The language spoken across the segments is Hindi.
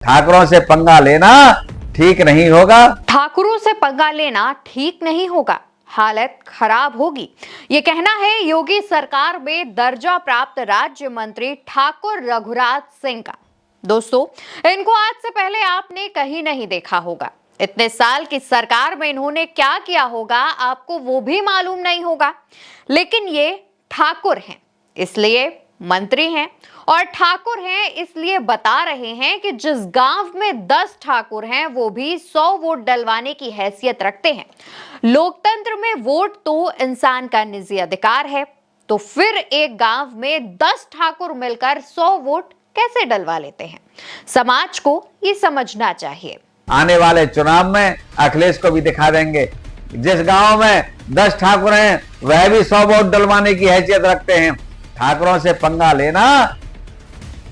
ठाकुरों से पंगा लेना ठीक नहीं होगा। ठाकुरों से पंगा लेना ठीक नहीं होगा, हालत खराब होगी। ये कहना है योगी सरकार में दर्जा प्राप्त राज्य मंत्री ठाकुर रघुराज सिंह का। दोस्तों, इनको आज से पहले आपने कहीं नहीं देखा होगा। इतने साल की सरकार में इन्होंने क्या किया होगा आपको वो भी मालूम नहीं होगा। लेकिन ये ठाकुर हैं, इसलिए मंत्री हैं, और ठाकुर हैं इसलिए बता रहे हैं कि जिस गांव में 10 ठाकुर हैं वो भी 100 वोट डलवाने की हैसियत रखते हैं। लोकतंत्र में वोट तो इंसान का निजी अधिकार है, तो फिर एक गांव में 10 ठाकुर मिलकर 100 वोट कैसे डलवा लेते हैं? समाज को ये समझना चाहिए। आने वाले चुनाव में अखिलेश को भी दिखा देंगे। जिस गांव में 10 ठाकुर हैं वह भी 100 वोट डलवाने की हैसियत रखते हैं। ठाकुरों से पंगा लेना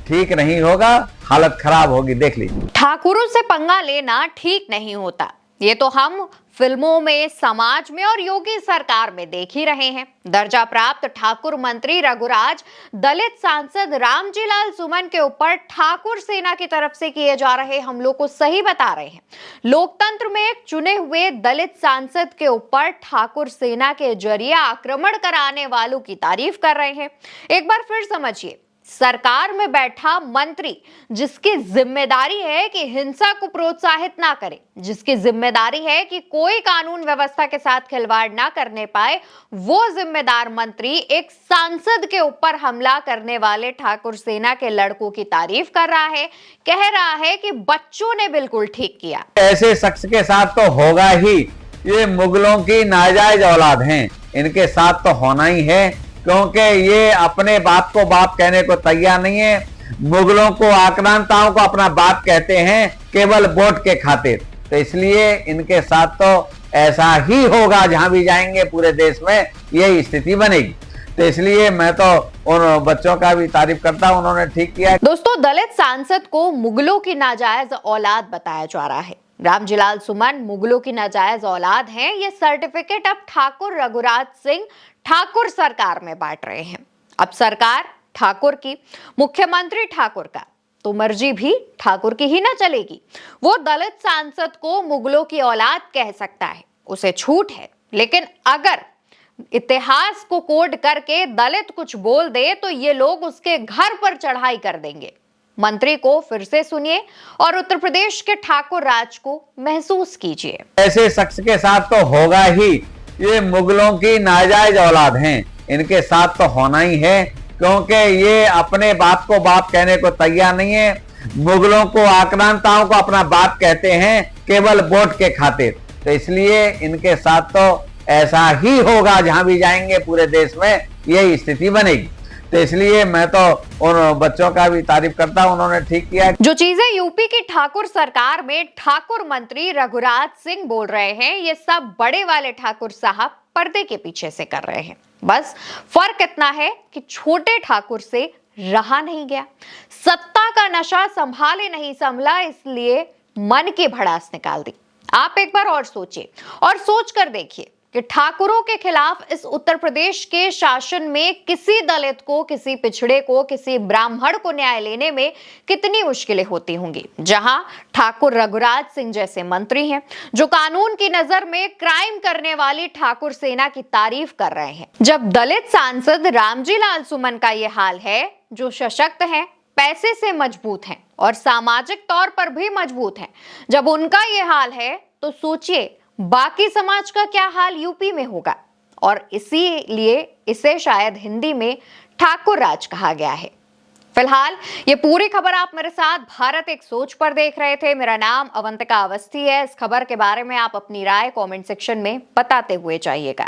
ठीक नहीं होगा, हालत खराब होगी, देख लीजिए। ठाकुरों से पंगा लेना ठीक नहीं होता, ये तो हम फिल्मों में, समाज में और योगी सरकार में देख ही रहे हैं। दर्जा प्राप्त ठाकुर मंत्री रघुराज दलित सांसद रामजीलाल सुमन के ऊपर ठाकुर सेना की तरफ से किए जा रहे हमलों को सही बता रहे हैं। लोकतंत्र में एक चुने हुए दलित सांसद के ऊपर ठाकुर सेना के जरिए आक्रमण कराने वालों की तारीफ कर रहे हैं। एक बार फिर समझिए, सरकार में बैठा मंत्री जिसकी जिम्मेदारी है कि हिंसा को प्रोत्साहित ना करे, जिसकी जिम्मेदारी है कि कोई कानून व्यवस्था के साथ खिलवाड़ ना करने पाए, वो जिम्मेदार मंत्री एक सांसद के ऊपर हमला करने वाले ठाकुर सेना के लड़कों की तारीफ कर रहा है, कह रहा है कि बच्चों ने बिल्कुल ठीक किया। ऐसे शख्स के साथ तो होगा ही। ये मुगलों की नाजायज औलाद हैं, इनके साथ तो होना ही है, क्योंकि ये अपने बाप को बाप कहने को तैयार नहीं है। मुगलों को, आक्रांताओं को अपना बाप कहते हैं केवल वोट के खातिर। तो इसलिए इनके साथ तो ऐसा ही होगा, जहां भी जाएंगे पूरे देश में यही स्थिति बनेगी। तो इसलिए मैं तो उन बच्चों का भी तारीफ करता हूं, उन्होंने ठीक किया। दोस्तों, दलित सांसद को मुगलों की नाजायज औलाद बताया जा रहा है। रामजीलाल सुमन मुगलों की नाजायज औलाद हैं, ये सर्टिफिकेट अब ठाकुर रघुराज सिंह ठाकुर सरकार में बांट रहे हैं। अब सरकार ठाकुर की, मुख्यमंत्री ठाकुर का, तो मर्जी भी ठाकुर की ही ना चलेगी। वो दलित सांसद को मुगलों की औलाद कह सकता है, उसे छूट है। लेकिन अगर इतिहास को कोड करके दलित कुछ बोल दे तो ये लोग उसके घर पर चढ़ाई कर देंगे। मंत्री को फिर से सुनिए और उत्तर प्रदेश के ठाकुर राज को महसूस कीजिए। ऐसे शख्स के साथ तो होगा ही। ये मुगलों की नाजायज औलाद हैं, इनके साथ तो होना ही है, क्योंकि ये अपने बाप को बाप कहने को तैयार नहीं है। मुगलों को, आक्रांताओं को अपना बाप कहते हैं केवल वोट के खातिर। तो इसलिए इनके साथ तो ऐसा ही होगा, जहां भी जाएंगे पूरे देश में यही स्थिति बनेगी। तो इसलिए मैं तो उन बच्चों का भी तारीफ करता हूं, उन्होंने ठीक किया। जो चीजें यूपी की ठाकुर सरकार में ठाकुर मंत्री रघुराज सिंह बोल रहे हैं, ये सब बड़े वाले ठाकुर साहब पर्दे के पीछे से कर रहे हैं। बस फर्क इतना है कि छोटे ठाकुर से रहा नहीं गया, सत्ता का नशा संभाले नहीं संभला, इसलिए मन की भड़ास निकाल दी। आप एक बार और सोचिए और सोच कर देखिए कि ठाकुरों के खिलाफ इस उत्तर प्रदेश के शासन में किसी दलित को, किसी पिछड़े को, किसी ब्राह्मण को न्याय लेने में कितनी मुश्किलें होती होंगी। जहां ठाकुर रघुराज सिंह जैसे मंत्री हैं जो कानून की नजर में क्राइम करने वाली ठाकुर सेना की तारीफ कर रहे हैं। जब दलित सांसद रामजीलाल सुमन का यह हाल है, जो सशक्त हैं, पैसे से मजबूत हैं और सामाजिक तौर पर भी मजबूत हैं, जब उनका यह हाल है, तो सोचिए बाकी समाज का क्या हाल यूपी में होगा। और इसीलिए इसे शायद हिंदी में ठाकुर राज कहा गया है। फिलहाल ये पूरी खबर आप मेरे साथ भारत एक सोच पर देख रहे थे। मेरा नाम अवंतिका अवस्थी है। इस खबर के बारे में आप अपनी राय कमेंट सेक्शन में बताते हुए जाइएगा।